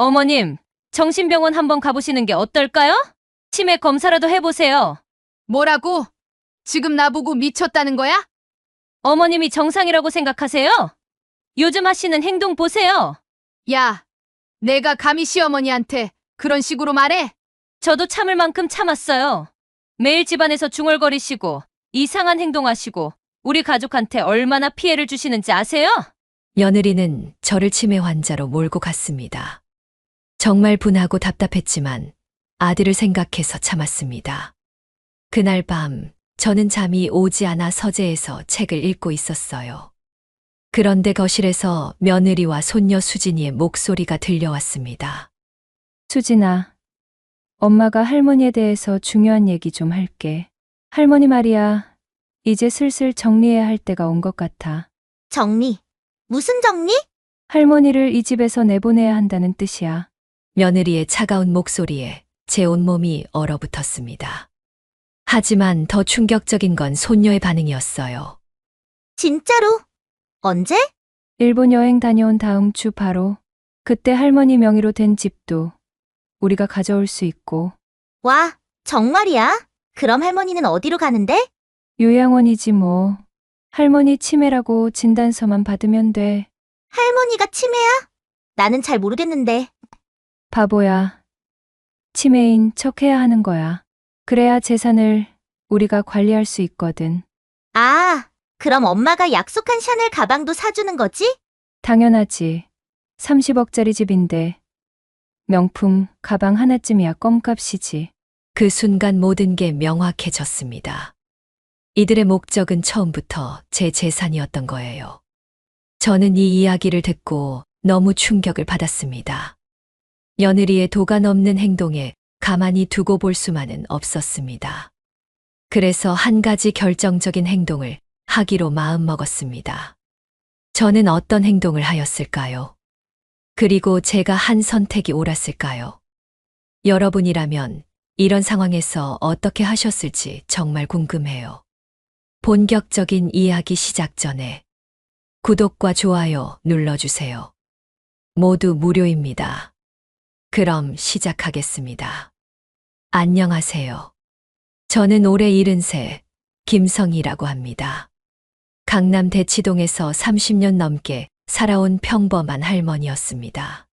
어머님, 정신병원 한번 가보시는 게 어떨까요? 치매 검사라도 해보세요. 뭐라고? 지금 나보고 미쳤다는 거야? 어머님이 정상이라고 생각하세요? 요즘 하시는 행동 보세요. 야, 내가 감히 시어머니한테 그런 식으로 말해? 저도 참을 만큼 참았어요. 매일 집안에서 중얼거리시고 이상한 행동하시고 우리 가족한테 얼마나 피해를 주시는지 아세요? 며느리는 저를 치매 환자로 몰고 갔습니다. 정말 분하고 답답했지만 아들을 생각해서 참았습니다. 그날 밤 저는 잠이 오지 않아 서재에서 책을 읽고 있었어요. 그런데 거실에서 며느리와 손녀 수진이의 목소리가 들려왔습니다. 수진아, 엄마가 할머니에 대해서 중요한 얘기 좀 할게. 할머니 말이야, 이제 슬슬 정리해야 할 때가 온 것 같아. 정리? 무슨 정리? 할머니를 이 집에서 내보내야 한다는 뜻이야. 며느리의 차가운 목소리에 제 온몸이 얼어붙었습니다. 하지만 더 충격적인 건 손녀의 반응이었어요. 진짜로? 언제? 일본 여행 다녀온 다음 주 바로. 그때 할머니 명의로 된 집도 우리가 가져올 수 있고. 와, 정말이야? 그럼 할머니는 어디로 가는데? 요양원이지 뭐. 할머니 치매라고 진단서만 받으면 돼. 할머니가 치매야? 나는 잘 모르겠는데. 바보야. 치매인 척해야 하는 거야. 그래야 재산을 우리가 관리할 수 있거든. 아, 그럼 엄마가 약속한 샤넬 가방도 사주는 거지? 당연하지. 30억짜리 집인데 명품 가방 하나쯤이야 껌값이지. 그 순간 모든 게 명확해졌습니다. 이들의 목적은 처음부터 제 재산이었던 거예요. 저는 이 이야기를 듣고 너무 충격을 받았습니다. 며느리의 도가 넘는 행동에 가만히 두고 볼 수만은 없었습니다. 그래서 한 가지 결정적인 행동을 하기로 마음먹었습니다. 저는 어떤 행동을 하였을까요? 그리고 제가 한 선택이 옳았을까요? 여러분이라면 이런 상황에서 어떻게 하셨을지 정말 궁금해요. 본격적인 이야기 시작 전에 구독과 좋아요 눌러주세요. 모두 무료입니다. 그럼 시작하겠습니다. 안녕하세요. 저는 올해 73 김성희라고 합니다. 강남 대치동에서 30년 넘게 살아온 평범한 할머니였습니다.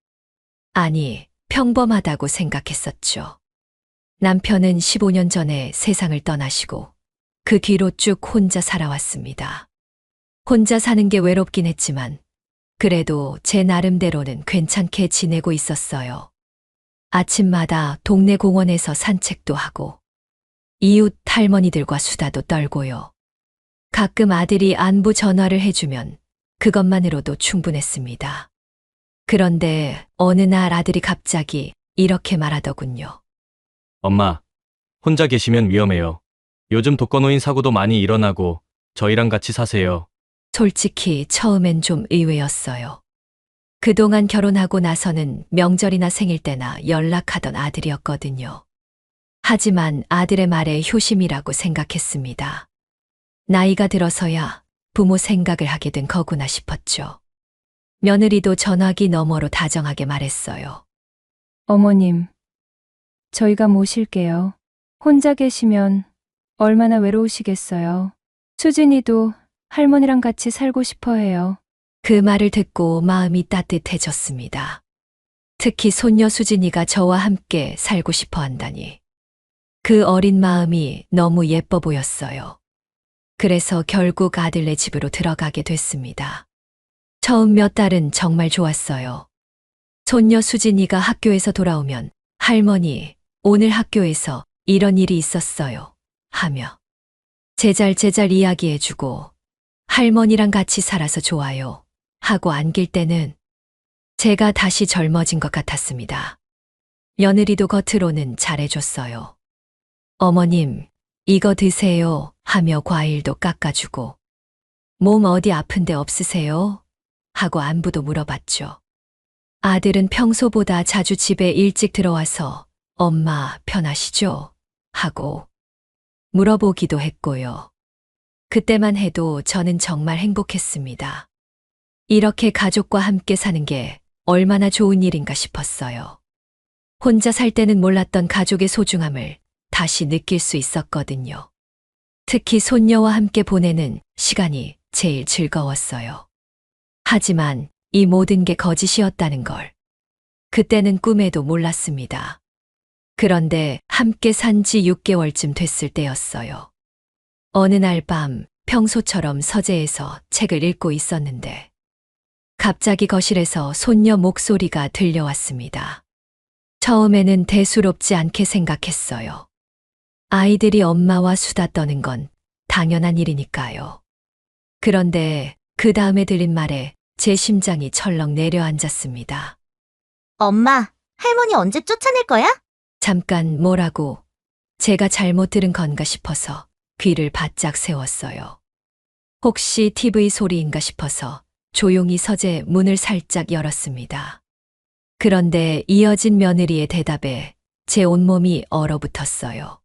아니, 평범하다고 생각했었죠. 남편은 15년 전에 세상을 떠나시고 그 뒤로 쭉 혼자 살아왔습니다. 혼자 사는 게 외롭긴 했지만 그래도 제 나름대로는 괜찮게 지내고 있었어요. 아침마다 동네 공원에서 산책도 하고 이웃 할머니들과 수다도 떨고요. 가끔 아들이 안부 전화를 해주면 그것만으로도 충분했습니다. 그런데 어느 날 아들이 갑자기 이렇게 말하더군요. 엄마, 혼자 계시면 위험해요. 요즘 독거노인 사고도 많이 일어나고 저희랑 같이 사세요. 솔직히 처음엔 좀 의외였어요. 그동안 결혼하고 나서는 명절이나 생일 때나 연락하던 아들이었거든요. 하지만 아들의 말에 효심이라고 생각했습니다. 나이가 들어서야 부모 생각을 하게 된 거구나 싶었죠. 며느리도 전화기 너머로 다정하게 말했어요. 어머님, 저희가 모실게요. 혼자 계시면 얼마나 외로우시겠어요. 수진이도 할머니랑 같이 살고 싶어 해요. 그 말을 듣고 마음이 따뜻해졌습니다. 특히 손녀 수진이가 저와 함께 살고 싶어 한다니. 그 어린 마음이 너무 예뻐 보였어요. 그래서 결국 아들네 집으로 들어가게 됐습니다. 처음 몇 달은 정말 좋았어요. 손녀 수진이가 학교에서 돌아오면 할머니, 오늘 학교에서 이런 일이 있었어요. 하며 제잘제잘 이야기해주고 할머니랑 같이 살아서 좋아요. 하고 안길 때는 제가 다시 젊어진 것 같았습니다. 며느리도 겉으로는 잘해줬어요. 어머님, 이거 드세요 하며 과일도 깎아주고 몸 어디 아픈 데 없으세요? 하고 안부도 물어봤죠. 아들은 평소보다 자주 집에 일찍 들어와서 엄마 편하시죠? 하고 물어보기도 했고요. 그때만 해도 저는 정말 행복했습니다. 이렇게 가족과 함께 사는 게 얼마나 좋은 일인가 싶었어요. 혼자 살 때는 몰랐던 가족의 소중함을 다시 느낄 수 있었거든요. 특히 손녀와 함께 보내는 시간이 제일 즐거웠어요. 하지만 이 모든 게 거짓이었다는 걸 그때는 꿈에도 몰랐습니다. 그런데 함께 산 지 6개월쯤 됐을 때였어요. 어느 날 밤 평소처럼 서재에서 책을 읽고 있었는데 갑자기 거실에서 손녀 목소리가 들려왔습니다. 처음에는 대수롭지 않게 생각했어요. 아이들이 엄마와 수다 떠는 건 당연한 일이니까요. 그런데 그 다음에 들린 말에 제 심장이 철렁 내려앉았습니다. 엄마, 할머니 언제 쫓아낼 거야? 잠깐 뭐라고 제가 잘못 들은 건가 싶어서 귀를 바짝 세웠어요. 혹시 TV 소리인가 싶어서 조용히 서재 문을 살짝 열었습니다. 그런데 이어진 며느리의 대답에 제 온몸이 얼어붙었어요.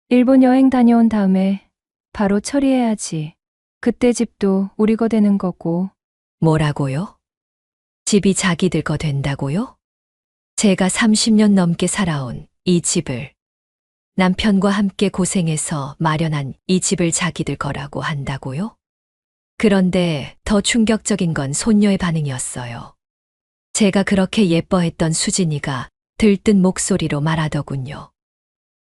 일본 여행 다녀온 다음에 바로 처리해야지. 그때 집도 우리 거 되는 거고. 뭐라고요? 집이 자기들 거 된다고요? 제가 30년 넘게 살아온 이 집을, 남편과 함께 고생해서 마련한 이 집을 자기들 거라고 한다고요? 그런데 더 충격적인 건 손녀의 반응이었어요. 제가 그렇게 예뻐했던 수진이가 들뜬 목소리로 말하더군요.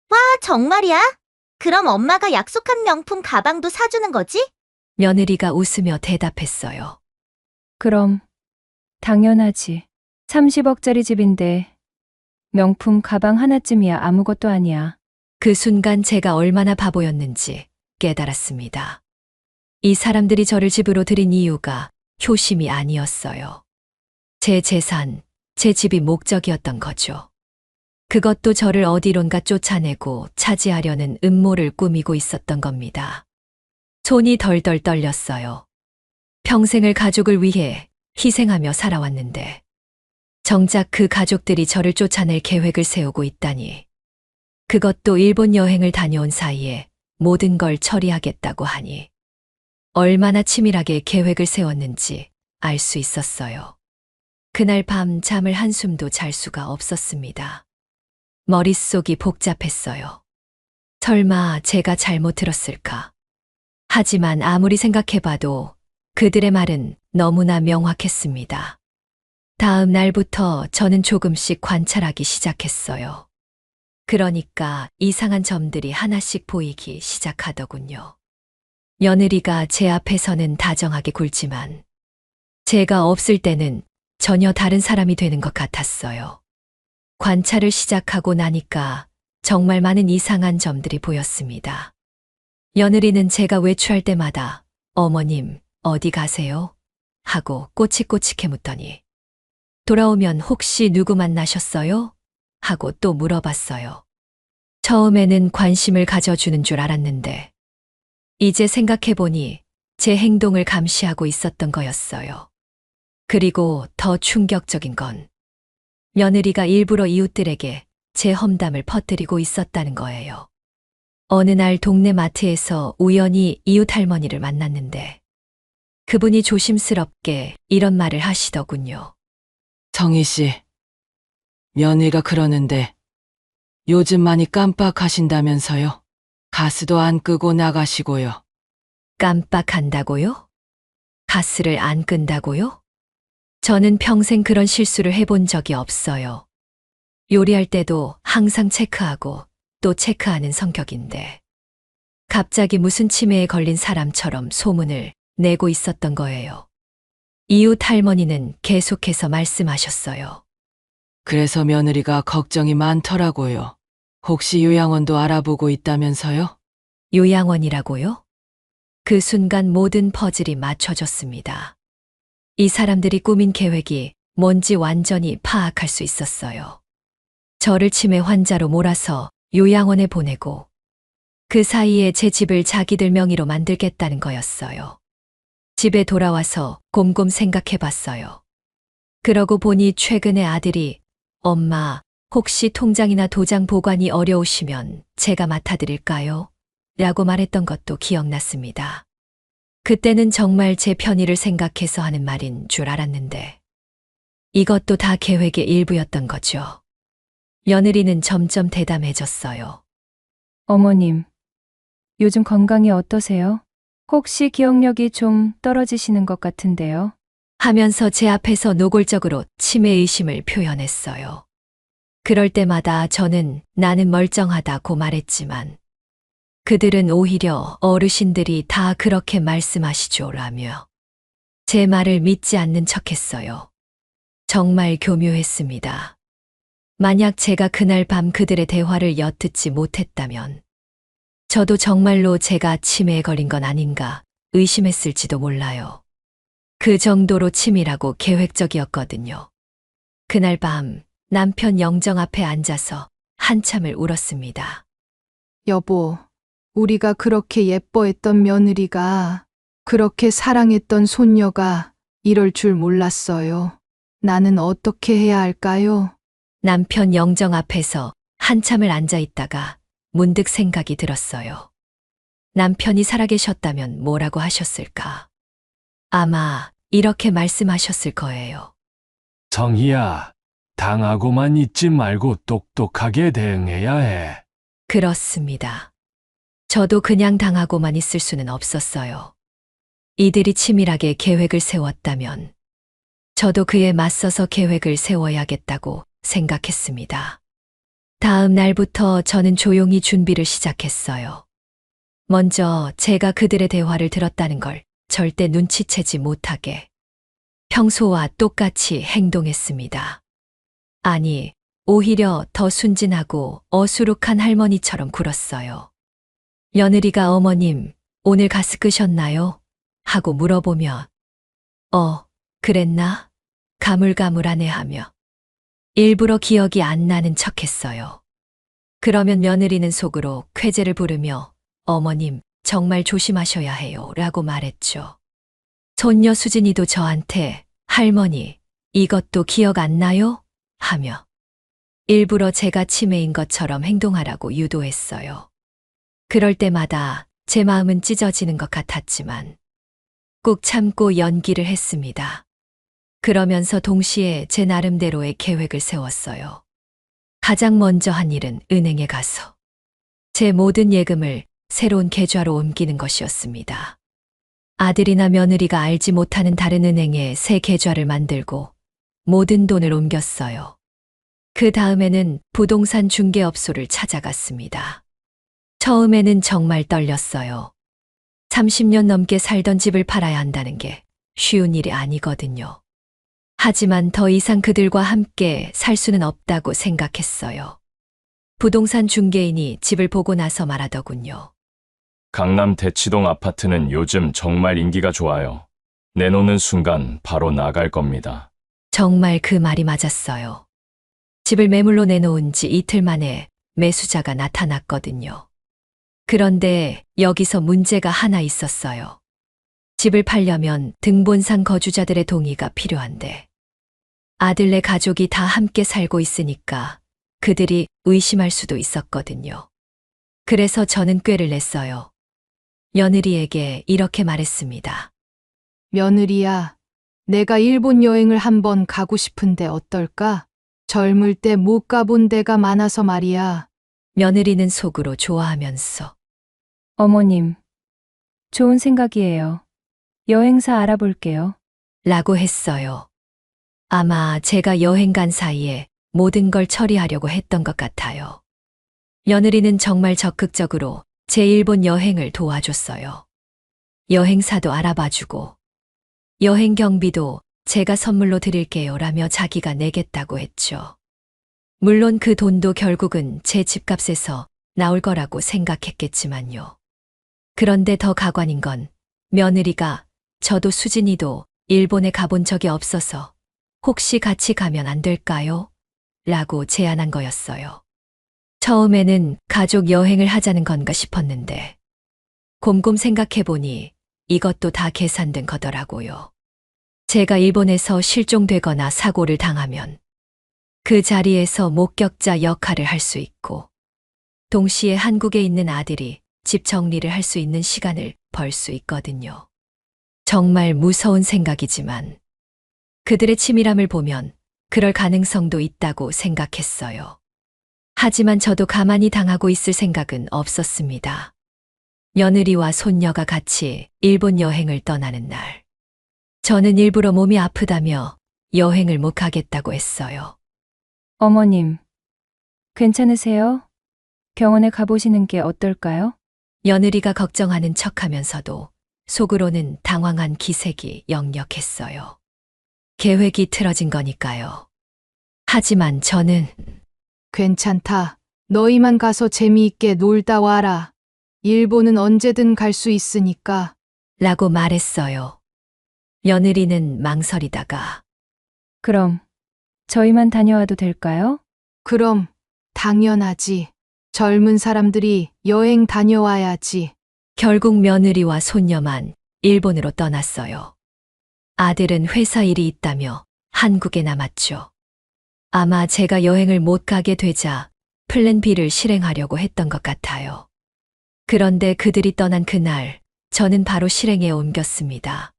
아, 정말이야? 그럼 엄마가 약속한 명품 가방도 사주는 거지? 며느리가 웃으며 대답했어요. 그럼 당연하지. 30억짜리 집인데 명품 가방 하나쯤이야 아무것도 아니야. 그 순간 제가 얼마나 바보였는지 깨달았습니다. 이 사람들이 저를 집으로 들인 이유가 효심이 아니었어요. 제 재산, 제 집이 목적이었던 거죠. 그것도 저를 어디론가 쫓아내고 차지하려는 음모를 꾸미고 있었던 겁니다. 손이 덜덜 떨렸어요. 평생을 가족을 위해 희생하며 살아왔는데 정작 그 가족들이 저를 쫓아낼 계획을 세우고 있다니. 그것도 일본 여행을 다녀온 사이에 모든 걸 처리하겠다고 하니 얼마나 치밀하게 계획을 세웠는지 알 수 있었어요. 그날 밤 잠을 한숨도 잘 수가 없었습니다. 머릿속이 복잡했어요. 설마 제가 잘못 들었을까? 하지만 아무리 생각해봐도 그들의 말은 너무나 명확했습니다. 다음 날부터 저는 조금씩 관찰하기 시작했어요. 그러니까 이상한 점들이 하나씩 보이기 시작하더군요. 며느리가 제 앞에서는 다정하게 굴지만 제가 없을 때는 전혀 다른 사람이 되는 것 같았어요. 관찰을 시작하고 나니까 정말 많은 이상한 점들이 보였습니다. 며느리는 제가 외출할 때마다 어머님 어디 가세요? 하고 꼬치꼬치게 묻더니 돌아오면 혹시 누구 만나셨어요? 하고 또 물어봤어요. 처음에는 관심을 가져주는 줄 알았는데 이제 생각해보니 제 행동을 감시하고 있었던 거였어요. 그리고 더 충격적인 건 며느리가 일부러 이웃들에게 제 험담을 퍼뜨리고 있었다는 거예요. 어느 날 동네 마트에서 우연히 이웃 할머니를 만났는데 그분이 조심스럽게 이런 말을 하시더군요. 성희 씨, 며느리가 그러는데 요즘 많이 깜빡하신다면서요? 가스도 안 끄고 나가시고요. 깜빡한다고요? 가스를 안 끈다고요? 저는 평생 그런 실수를 해본 적이 없어요. 요리할 때도 항상 체크하고 또 체크하는 성격인데 갑자기 무슨 치매에 걸린 사람처럼 소문을 내고 있었던 거예요. 이웃 할머니는 계속해서 말씀하셨어요. 그래서 며느리가 걱정이 많더라고요. 혹시 요양원도 알아보고 있다면서요? 요양원이라고요? 그 순간 모든 퍼즐이 맞춰졌습니다. 이 사람들이 꾸민 계획이 뭔지 완전히 파악할 수 있었어요. 저를 치매 환자로 몰아서 요양원에 보내고 그 사이에 제 집을 자기들 명의로 만들겠다는 거였어요. 집에 돌아와서 곰곰 생각해 봤어요. 그러고 보니 최근에 아들이 엄마, 혹시 통장이나 도장 보관이 어려우시면 제가 맡아드릴까요? 라고 말했던 것도 기억났습니다. 그때는 정말 제 편의를 생각해서 하는 말인 줄 알았는데 이것도 다 계획의 일부였던 거죠. 며느리는 점점 대담해졌어요. 어머님, 요즘 건강이 어떠세요? 혹시 기억력이 좀 떨어지시는 것 같은데요? 하면서 제 앞에서 노골적으로 치매 의심을 표현했어요. 그럴 때마다 저는 나는 멀쩡하다고 말했지만 그들은 오히려 어르신들이 다 그렇게 말씀하시죠라며 제 말을 믿지 않는 척했어요. 정말 교묘했습니다. 만약 제가 그날 밤 그들의 대화를 엿듣지 못했다면 저도 정말로 제가 치매에 걸린 건 아닌가 의심했을지도 몰라요. 그 정도로 치밀하고 계획적이었거든요. 그날 밤 남편 영정 앞에 앉아서 한참을 울었습니다. 여보, 우리가 그렇게 예뻐했던 며느리가, 그렇게 사랑했던 손녀가 이럴 줄 몰랐어요. 나는 어떻게 해야 할까요? 남편 영정 앞에서 한참을 앉아 있다가 문득 생각이 들었어요. 남편이 살아계셨다면 뭐라고 하셨을까? 아마 이렇게 말씀하셨을 거예요. 정희야, 당하고만 있지 말고 똑똑하게 대응해야 해. 그렇습니다. 저도 그냥 당하고만 있을 수는 없었어요. 이들이 치밀하게 계획을 세웠다면 저도 그에 맞서서 계획을 세워야겠다고 생각했습니다. 다음 날부터 저는 조용히 준비를 시작했어요. 먼저 제가 그들의 대화를 들었다는 걸 절대 눈치채지 못하게 평소와 똑같이 행동했습니다. 아니, 오히려 더 순진하고 어수룩한 할머니처럼 굴었어요. 며느리가 어머님, 오늘 가스 끄셨나요? 하고 물어보면 그랬나? 가물가물하네 하며 일부러 기억이 안 나는 척했어요. 그러면 며느리는 속으로 쾌재를 부르며 어머님, 정말 조심하셔야 해요 라고 말했죠. 손녀 수진이도 저한테 할머니, 이것도 기억 안 나요? 하며 일부러 제가 치매인 것처럼 행동하라고 유도했어요. 그럴 때마다 제 마음은 찢어지는 것 같았지만 꾹 참고 연기를 했습니다. 그러면서 동시에 제 나름대로의 계획을 세웠어요. 가장 먼저 한 일은 은행에 가서 제 모든 예금을 새로운 계좌로 옮기는 것이었습니다. 아들이나 며느리가 알지 못하는 다른 은행에 새 계좌를 만들고 모든 돈을 옮겼어요. 그 다음에는 부동산 중개업소를 찾아갔습니다. 처음에는 정말 떨렸어요. 30년 넘게 살던 집을 팔아야 한다는 게 쉬운 일이 아니거든요. 하지만 더 이상 그들과 함께 살 수는 없다고 생각했어요. 부동산 중개인이 집을 보고 나서 말하더군요. 강남 대치동 아파트는 요즘 정말 인기가 좋아요. 내놓는 순간 바로 나갈 겁니다. 정말 그 말이 맞았어요. 집을 매물로 내놓은 지 이틀 만에 매수자가 나타났거든요. 그런데 여기서 문제가 하나 있었어요. 집을 팔려면 등본상 거주자들의 동의가 필요한데 아들네 가족이 다 함께 살고 있으니까 그들이 의심할 수도 있었거든요. 그래서 저는 꾀를 냈어요. 며느리에게 이렇게 말했습니다. 며느리야, 내가 일본 여행을 한번 가고 싶은데 어떨까? 젊을 때 못 가본 데가 많아서 말이야. 며느리는 속으로 좋아하면서 어머님, 좋은 생각이에요. 여행사 알아볼게요. 라고 했어요. 아마 제가 여행 간 사이에 모든 걸 처리하려고 했던 것 같아요. 며느리는 정말 적극적으로 제 일본 여행을 도와줬어요. 여행사도 알아봐주고 여행 경비도 제가 선물로 드릴게요 라며 자기가 내겠다고 했죠. 물론 그 돈도 결국은 제 집값에서 나올 거라고 생각했겠지만요. 그런데 더 가관인 건 며느리가 저도 수진이도 일본에 가본 적이 없어서 혹시 같이 가면 안 될까요? 라고 제안한 거였어요. 처음에는 가족 여행을 하자는 건가 싶었는데 곰곰 생각해보니 이것도 다 계산된 거더라고요. 제가 일본에서 실종되거나 사고를 당하면 그 자리에서 목격자 역할을 할 수 있고 동시에 한국에 있는 아들이 집 정리를 할 수 있는 시간을 벌 수 있거든요. 정말 무서운 생각이지만 그들의 치밀함을 보면 그럴 가능성도 있다고 생각했어요. 하지만 저도 가만히 당하고 있을 생각은 없었습니다. 며느리와 손녀가 같이 일본 여행을 떠나는 날. 저는 일부러 몸이 아프다며 여행을 못 가겠다고 했어요. 어머님, 괜찮으세요? 병원에 가보시는 게 어떨까요? 며느리가 걱정하는 척하면서도 속으로는 당황한 기색이 역력했어요. 계획이 틀어진 거니까요. 하지만 저는 괜찮다. 너희만 가서 재미있게 놀다 와라. 일본은 언제든 갈 수 있으니까. 라고 말했어요. 며느리는 망설이다가 그럼 저희만 다녀와도 될까요? 그럼 당연하지. 젊은 사람들이 여행 다녀와야지. 결국 며느리와 손녀만 일본으로 떠났어요. 아들은 회사 일이 있다며 한국에 남았죠. 아마 제가 여행을 못 가게 되자 플랜 B를 실행하려고 했던 것 같아요. 그런데 그들이 떠난 그날 저는 바로 실행에 옮겼습니다.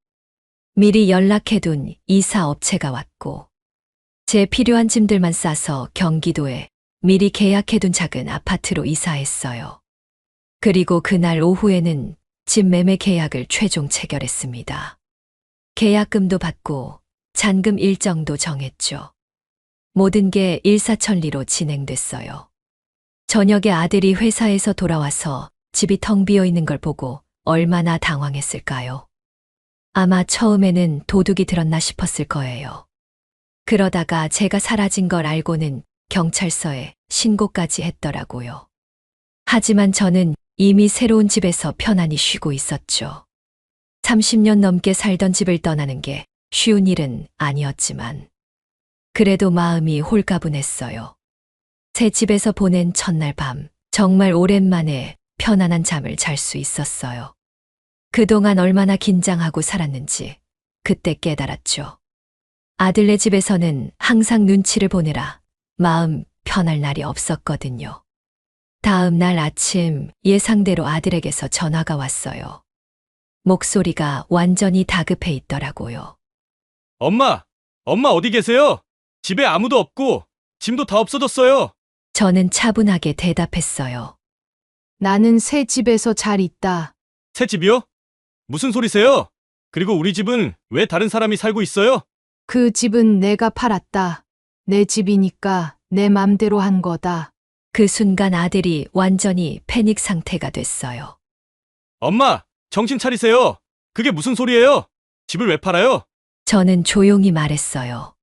미리 연락해둔 이사 업체가 왔고 제 필요한 짐들만 싸서 경기도에 미리 계약해둔 작은 아파트로 이사했어요. 그리고 그날 오후에는 집 매매 계약을 최종 체결했습니다. 계약금도 받고 잔금 일정도 정했죠. 모든 게 일사천리로 진행됐어요. 저녁에 아들이 회사에서 돌아와서 집이 텅 비어 있는 걸 보고 얼마나 당황했을까요? 아마 처음에는 도둑이 들었나 싶었을 거예요. 그러다가 제가 사라진 걸 알고는 경찰서에 신고까지 했더라고요. 하지만 저는 이미 새로운 집에서 편안히 쉬고 있었죠. 30년 넘게 살던 집을 떠나는 게 쉬운 일은 아니었지만 그래도 마음이 홀가분했어요. 새 집에서 보낸 첫날 밤 정말 오랜만에 편안한 잠을 잘 수 있었어요. 그동안 얼마나 긴장하고 살았는지 그때 깨달았죠. 아들네 집에서는 항상 눈치를 보느라 마음 편할 날이 없었거든요. 다음 날 아침 예상대로 아들에게서 전화가 왔어요. 목소리가 완전히 다급해 있더라고요. 엄마! 엄마 어디 계세요? 집에 아무도 없고 짐도 다 없어졌어요. 저는 차분하게 대답했어요. 나는 새 집에서 잘 있다. 새 집이요? 무슨 소리세요? 그리고 우리 집은 왜 다른 사람이 살고 있어요? 그 집은 내가 팔았다. 내 집이니까 내 맘대로 한 거다. 그 순간 아들이 완전히 패닉 상태가 됐어요. 엄마! 정신 차리세요. 그게 무슨 소리예요? 집을 왜 팔아요? 저는 조용히 말했어요.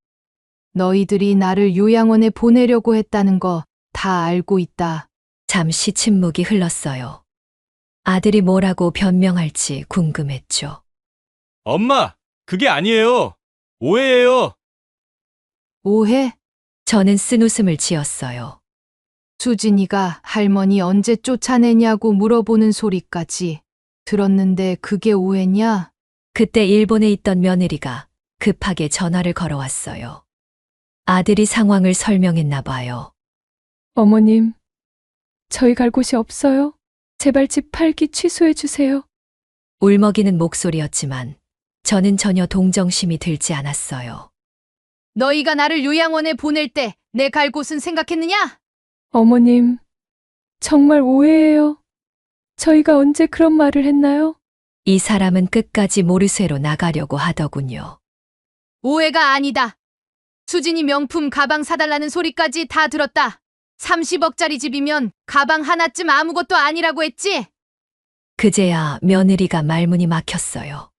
너희들이 나를 요양원에 보내려고 했다는 거 다 알고 있다. 잠시 침묵이 흘렀어요. 아들이 뭐라고 변명할지 궁금했죠. 엄마! 그게 아니에요. 오해예요. 오해? 저는 쓴웃음을 지었어요. 수진이가 할머니 언제 쫓아내냐고 물어보는 소리까지 들었는데 그게 오해냐? 그때 일본에 있던 며느리가 급하게 전화를 걸어왔어요. 아들이 상황을 설명했나 봐요. 어머님, 저희 갈 곳이 없어요. 제발 집 팔기 취소해 주세요. 울먹이는 목소리였지만 저는 전혀 동정심이 들지 않았어요. 너희가 나를 요양원에 보낼 때 내 갈 곳은 생각했느냐? 어머님, 정말 오해예요. 저희가 언제 그런 말을 했나요? 이 사람은 끝까지 모르쇠로 나가려고 하더군요. 오해가 아니다. 수진이 명품 가방 사달라는 소리까지 다 들었다. 30억짜리 집이면 가방 하나쯤 아무것도 아니라고 했지? 그제야 며느리가 말문이 막혔어요.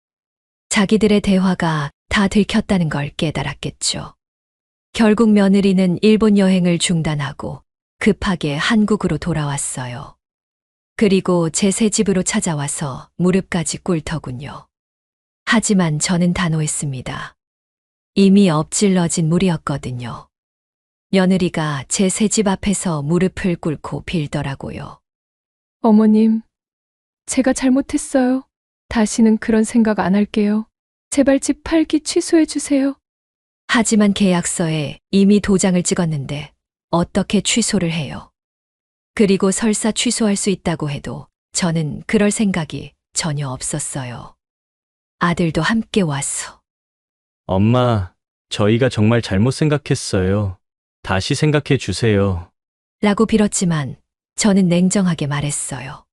자기들의 대화가 다 들켰다는 걸 깨달았겠죠. 결국 며느리는 일본 여행을 중단하고 급하게 한국으로 돌아왔어요. 그리고 제 새 집으로 찾아와서 무릎까지 꿇더군요. 하지만 저는 단호했습니다. 이미 엎질러진 물이었거든요. 며느리가 제 새 집 앞에서 무릎을 꿇고 빌더라고요. 어머님, 제가 잘못했어요. 다시는 그런 생각 안 할게요. 제발 집 팔기 취소해 주세요. 하지만 계약서에 이미 도장을 찍었는데 어떻게 취소를 해요? 그리고 설사 취소할 수 있다고 해도 저는 그럴 생각이 전혀 없었어요. 아들도 함께 와서 엄마, 저희가 정말 잘못 생각했어요. 다시 생각해 주세요. 라고 빌었지만 저는 냉정하게 말했어요.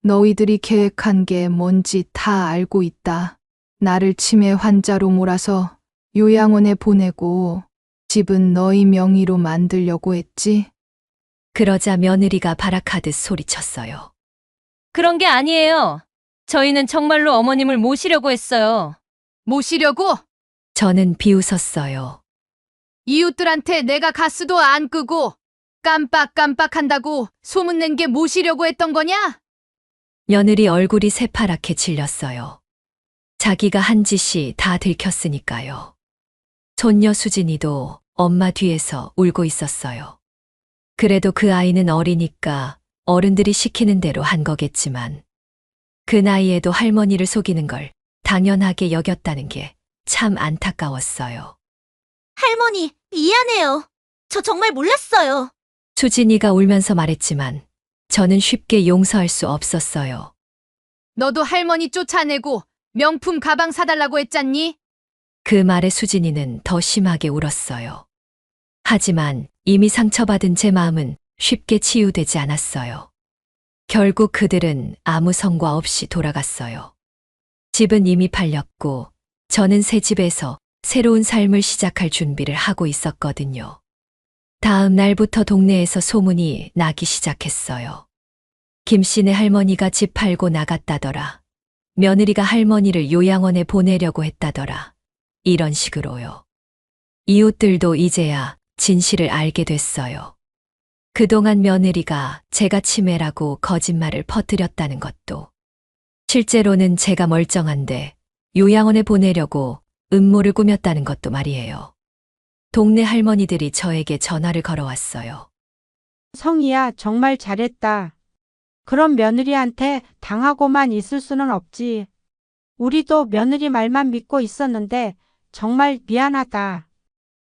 너희들이 계획한 게 뭔지 다 알고 있다. 나를 치매 환자로 몰아서 요양원에 보내고 집은 너희 명의로 만들려고 했지. 그러자 며느리가 발악하듯 소리쳤어요. 그런 게 아니에요. 저희는 정말로 어머님을 모시려고 했어요. 모시려고? 저는 비웃었어요. 이웃들한테 내가 가스도 안 끄고 깜빡깜빡한다고 소문낸 게 모시려고 했던 거냐? 며느리 얼굴이 새파랗게 질렸어요. 자기가 한 짓이 다 들켰으니까요. 손녀 수진이도 엄마 뒤에서 울고 있었어요. 그래도 그 아이는 어리니까 어른들이 시키는 대로 한 거겠지만 그 나이에도 할머니를 속이는 걸 당연하게 여겼다는 게 참 안타까웠어요. 할머니, 미안해요. 저 정말 몰랐어요. 수진이가 울면서 말했지만 저는 쉽게 용서할 수 없었어요. 너도 할머니 쫓아내고 명품 가방 사달라고 했잖니? 그 말에 수진이는 더 심하게 울었어요. 하지만 이미 상처받은 제 마음은 쉽게 치유되지 않았어요. 결국 그들은 아무 성과 없이 돌아갔어요. 집은 이미 팔렸고 저는 새 집에서 새로운 삶을 시작할 준비를 하고 있었거든요. 다음 날부터 동네에서 소문이 나기 시작했어요. 김씨네 할머니가 집 팔고 나갔다더라. 며느리가 할머니를 요양원에 보내려고 했다더라. 이런 식으로요. 이웃들도 이제야 진실을 알게 됐어요. 그동안 며느리가 제가 치매라고 거짓말을 퍼뜨렸다는 것도, 실제로는 제가 멀쩡한데 요양원에 보내려고 음모를 꾸몄다는 것도 말이에요. 동네 할머니들이 저에게 전화를 걸어왔어요. 성희야, 정말 잘했다. 그런 며느리한테 당하고만 있을 수는 없지. 우리도 며느리 말만 믿고 있었는데 정말 미안하다.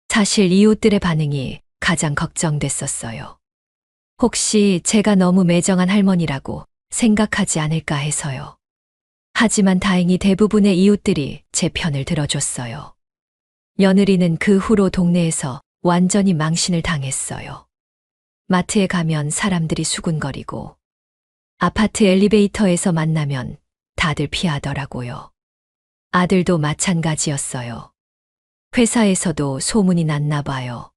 사실 이웃들의 반응이 가장 걱정됐었어요. 혹시 제가 너무 매정한 할머니라고 생각하지 않을까 해서요. 하지만 다행히 대부분의 이웃들이 제 편을 들어줬어요. 며느리는 그 후로 동네에서 완전히 망신을 당했어요. 마트에 가면 사람들이 수군거리고 아파트 엘리베이터에서 만나면 다들 피하더라고요. 아들도 마찬가지였어요. 회사에서도 소문이 났나 봐요.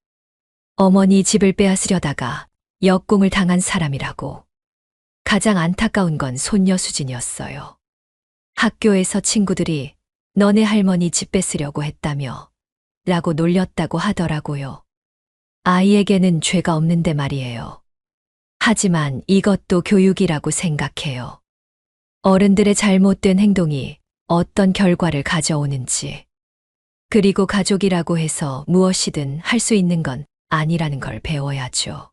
어머니 집을 빼앗으려다가 역공을 당한 사람이라고. 가장 안타까운 건 손녀 수진이었어요. 학교에서 친구들이 너네 할머니 집 뺏으려고 했다며 라고 놀렸다고 하더라고요. 아이에게는 죄가 없는데 말이에요. 하지만 이것도 교육이라고 생각해요. 어른들의 잘못된 행동이 어떤 결과를 가져오는지, 그리고 가족이라고 해서 무엇이든 할 수 있는 건 아니라는 걸 배워야죠.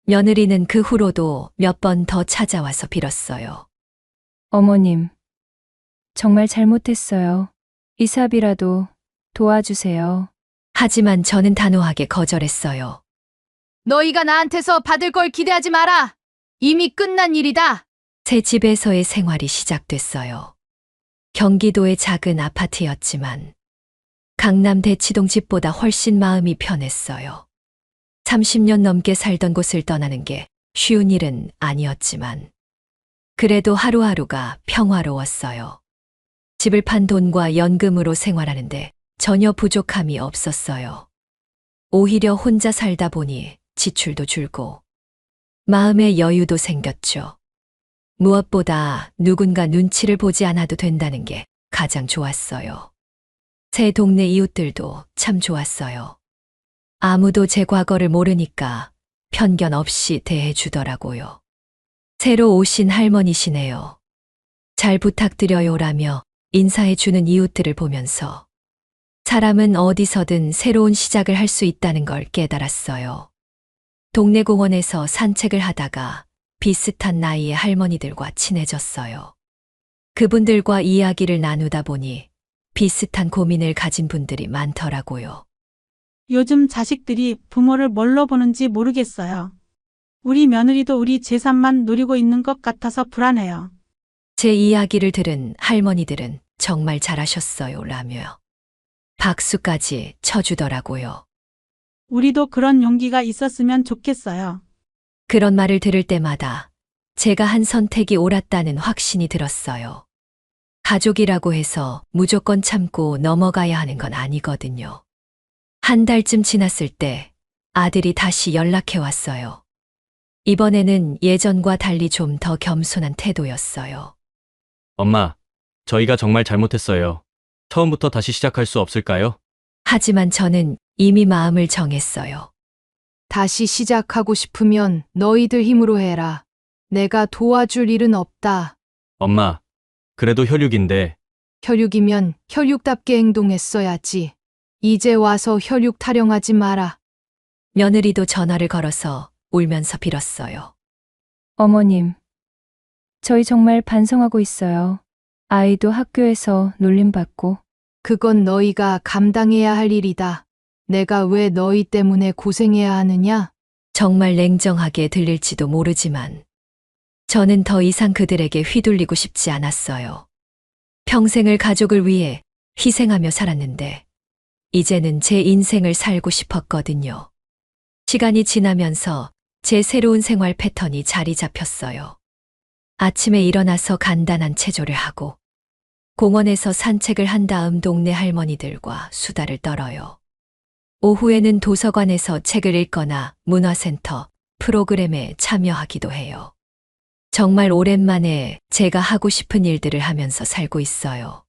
며느리는 그 후로도 몇 번 더 찾아와서 빌었어요. 어머님, 정말 잘못했어요. 이삽이라도 도와주세요. 하지만 저는 단호하게 거절했어요. 너희가 나한테서 받을 걸 기대하지 마라. 이미 끝난 일이다. 새 집에서의 생활이 시작됐어요. 경기도의 작은 아파트였지만 강남 대치동 집보다 훨씬 마음이 편했어요. 30년 넘게 살던 곳을 떠나는 게 쉬운 일은 아니었지만 그래도 하루하루가 평화로웠어요. 집을 판 돈과 연금으로 생활하는데 전혀 부족함이 없었어요. 오히려 혼자 살다 보니 지출도 줄고 마음의 여유도 생겼죠. 무엇보다 누군가 눈치를 보지 않아도 된다는 게 가장 좋았어요. 새 동네 이웃들도 참 좋았어요. 아무도 제 과거를 모르니까 편견 없이 대해주더라고요. 새로 오신 할머니시네요. 잘 부탁드려요라며 인사해주는 이웃들을 보면서 사람은 어디서든 새로운 시작을 할 수 있다는 걸 깨달았어요. 동네 공원에서 산책을 하다가 비슷한 나이의 할머니들과 친해졌어요. 그분들과 이야기를 나누다 보니 비슷한 고민을 가진 분들이 많더라고요. 요즘 자식들이 부모를 뭘로 보는지 모르겠어요. 우리 며느리도 우리 재산만 노리고 있는 것 같아서 불안해요. 제 이야기를 들은 할머니들은 정말 잘하셨어요 라며 박수까지 쳐주더라고요. 우리도 그런 용기가 있었으면 좋겠어요. 그런 말을 들을 때마다 제가 한 선택이 옳았다는 확신이 들었어요. 가족이라고 해서 무조건 참고 넘어가야 하는 건 아니거든요. 한 달쯤 지났을 때 아들이 다시 연락해 왔어요. 이번에는 예전과 달리 좀 더 겸손한 태도였어요. 엄마, 저희가 정말 잘못했어요. 처음부터 다시 시작할 수 없을까요? 하지만 저는 이미 마음을 정했어요. 다시 시작하고 싶으면 너희들 힘으로 해라. 내가 도와줄 일은 없다. 엄마, 그래도 혈육인데 혈육이면 혈육답게 행동했어야지. 이제 와서 혈육 타령하지 마라. 며느리도 전화를 걸어서 울면서 빌었어요. 어머님, 저희 정말 반성하고 있어요. 아이도 학교에서 놀림받고. 그건 너희가 감당해야 할 일이다. 내가 왜 너희 때문에 고생해야 하느냐? 정말 냉정하게 들릴지도 모르지만 저는 더 이상 그들에게 휘둘리고 싶지 않았어요. 평생을 가족을 위해 희생하며 살았는데 이제는 제 인생을 살고 싶었거든요. 시간이 지나면서 제 새로운 생활 패턴이 자리 잡혔어요. 아침에 일어나서 간단한 체조를 하고 공원에서 산책을 한 다음 동네 할머니들과 수다를 떨어요. 오후에는 도서관에서 책을 읽거나 문화센터 프로그램에 참여하기도 해요. 정말 오랜만에 제가 하고 싶은 일들을 하면서 살고 있어요.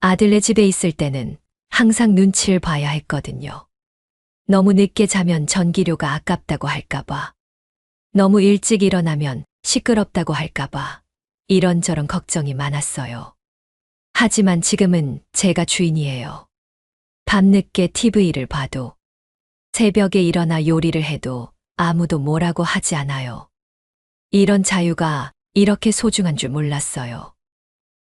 아들네 집에 있을 때는 항상 눈치를 봐야 했거든요. 너무 늦게 자면 전기료가 아깝다고 할까봐, 너무 일찍 일어나면 시끄럽다고 할까봐 이런저런 걱정이 많았어요. 하지만 지금은 제가 주인이에요. 밤늦게 TV를 봐도, 새벽에 일어나 요리를 해도 아무도 뭐라고 하지 않아요. 이런 자유가 이렇게 소중한 줄 몰랐어요.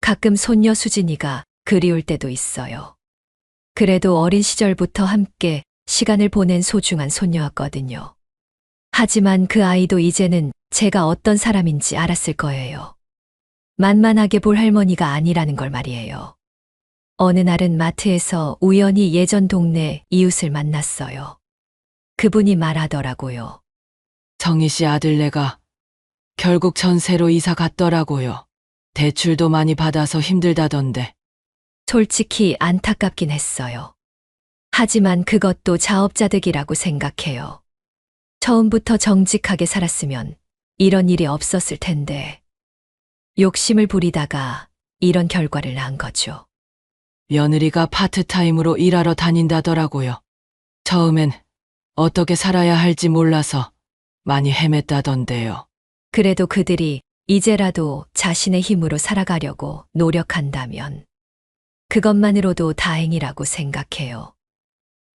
가끔 손녀 수진이가 그리울 때도 있어요. 그래도 어린 시절부터 함께 시간을 보낸 소중한 손녀였거든요. 하지만 그 아이도 이제는 제가 어떤 사람인지 알았을 거예요. 만만하게 볼 할머니가 아니라는 걸 말이에요. 어느 날은 마트에서 우연히 예전 동네 이웃을 만났어요. 그분이 말하더라고요. 정희 씨 아들네가 결국 전세로 이사 갔더라고요. 대출도 많이 받아서 힘들다던데. 솔직히 안타깝긴 했어요. 하지만 그것도 자업자득이라고 생각해요. 처음부터 정직하게 살았으면 이런 일이 없었을 텐데. 욕심을 부리다가 이런 결과를 낳은 거죠. 며느리가 파트타임으로 일하러 다닌다더라고요. 처음엔 어떻게 살아야 할지 몰라서 많이 헤맸다던데요. 그래도 그들이 이제라도 자신의 힘으로 살아가려고 노력한다면 그것만으로도 다행이라고 생각해요.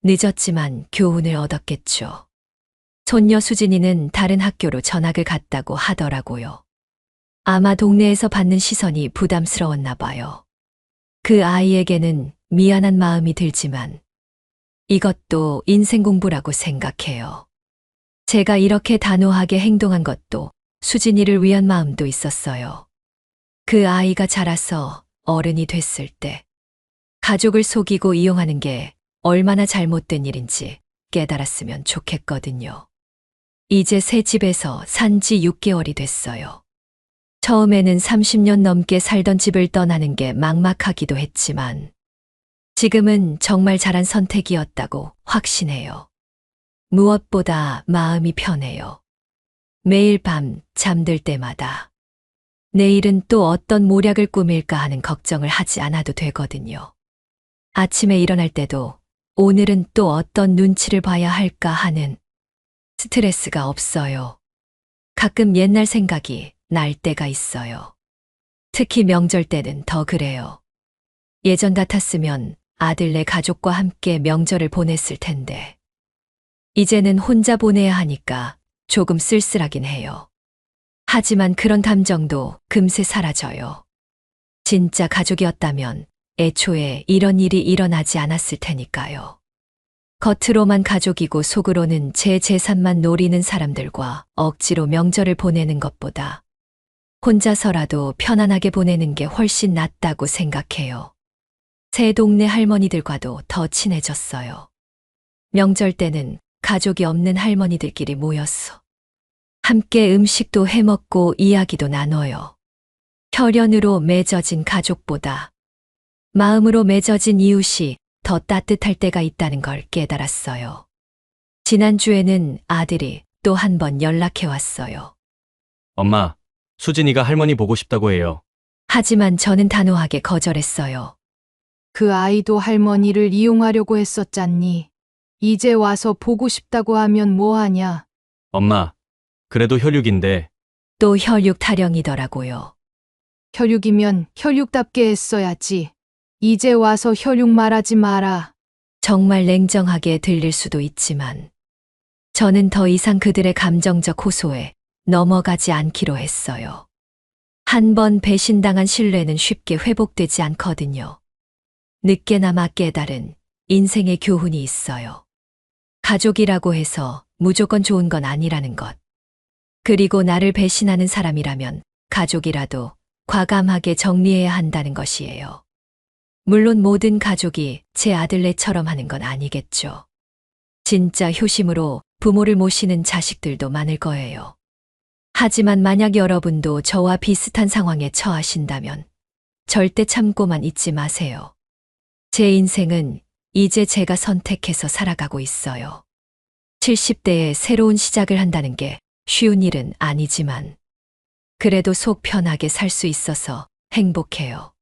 늦었지만 교훈을 얻었겠죠. 손녀 수진이는 다른 학교로 전학을 갔다고 하더라고요. 아마 동네에서 받는 시선이 부담스러웠나 봐요. 그 아이에게는 미안한 마음이 들지만 이것도 인생 공부라고 생각해요. 제가 이렇게 단호하게 행동한 것도 수진이를 위한 마음도 있었어요. 그 아이가 자라서 어른이 됐을 때 가족을 속이고 이용하는 게 얼마나 잘못된 일인지 깨달았으면 좋겠거든요. 이제 새 집에서 산 지 6개월이 됐어요. 처음에는 30년 넘게 살던 집을 떠나는 게 막막하기도 했지만 지금은 정말 잘한 선택이었다고 확신해요. 무엇보다 마음이 편해요. 매일 밤 잠들 때마다 내일은 또 어떤 모략을 꾸밀까 하는 걱정을 하지 않아도 되거든요. 아침에 일어날 때도 오늘은 또 어떤 눈치를 봐야 할까 하는 스트레스가 없어요. 가끔 옛날 생각이 날 때가 있어요. 특히 명절 때는 더 그래요. 예전 같았으면 아들네 가족과 함께 명절을 보냈을 텐데 이제는 혼자 보내야 하니까 조금 쓸쓸하긴 해요. 하지만 그런 감정도 금세 사라져요. 진짜 가족이었다면 애초에 이런 일이 일어나지 않았을 테니까요. 겉으로만 가족이고 속으로는 제 재산만 노리는 사람들과 억지로 명절을 보내는 것보다 혼자서라도 편안하게 보내는 게 훨씬 낫다고 생각해요. 새 동네 할머니들과도 더 친해졌어요. 명절 때는 가족이 없는 할머니들끼리 모였어. 함께 음식도 해먹고 이야기도 나눠요. 혈연으로 맺어진 가족보다 마음으로 맺어진 이웃이 더 따뜻할 때가 있다는 걸 깨달았어요. 지난주에는 아들이 또 한 번 연락해 왔어요. 엄마, 수진이가 할머니 보고 싶다고 해요. 하지만 저는 단호하게 거절했어요. 그 아이도 할머니를 이용하려고 했었잖니. 이제 와서 보고 싶다고 하면 뭐하냐. 엄마, 그래도 혈육인데 또 혈육 타령이더라고요. 혈육이면 혈육답게 했어야지. 이제 와서 혈육 말하지 마라. 정말 냉정하게 들릴 수도 있지만 저는 더 이상 그들의 감정적 호소에 넘어가지 않기로 했어요. 한 번 배신당한 신뢰는 쉽게 회복되지 않거든요. 늦게나마 깨달은 인생의 교훈이 있어요. 가족이라고 해서 무조건 좋은 건 아니라는 것. 그리고 나를 배신하는 사람이라면 가족이라도 과감하게 정리해야 한다는 것이에요. 물론 모든 가족이 제 아들네처럼 하는 건 아니겠죠. 진짜 효심으로 부모를 모시는 자식들도 많을 거예요. 하지만 만약 여러분도 저와 비슷한 상황에 처하신다면 절대 참고만 있지 마세요. 제 인생은 이제 제가 선택해서 살아가고 있어요. 70대에 새로운 시작을 한다는 게 쉬운 일은 아니지만 그래도 속 편하게 살 수 있어서 행복해요.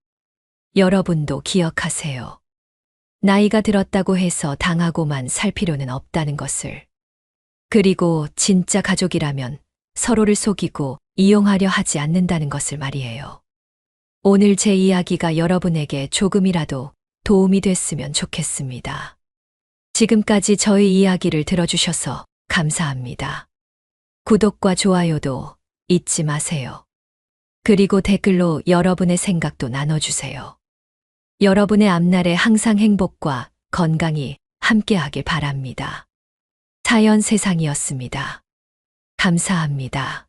여러분도 기억하세요. 나이가 들었다고 해서 당하고만 살 필요는 없다는 것을. 그리고 진짜 가족이라면 서로를 속이고 이용하려 하지 않는다는 것을 말이에요. 오늘 제 이야기가 여러분에게 조금이라도 도움이 됐으면 좋겠습니다. 지금까지 저의 이야기를 들어주셔서 감사합니다. 구독과 좋아요도 잊지 마세요. 그리고 댓글로 여러분의 생각도 나눠주세요. 여러분의 앞날에 항상 행복과 건강이 함께하길 바랍니다. 사연 세상이었습니다. 감사합니다.